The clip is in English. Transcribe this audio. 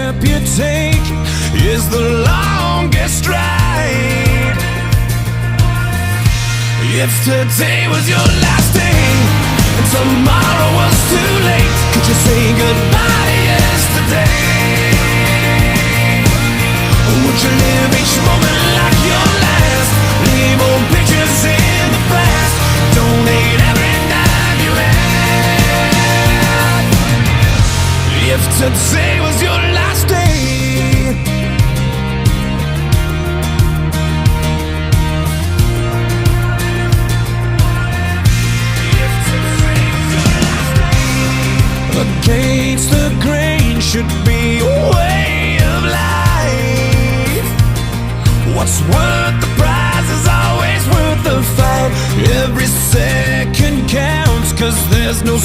step you take is the longest ride. If today was your last day and tomorrow was too late, could you say goodbye to yesterday? Would you live each moment like your last? Leave old pictures in the past, donate every dime you had. If today was your last day, against the grain should be a way of life. What's worth the prize is always worth the fight. Every second counts, 'cause there's no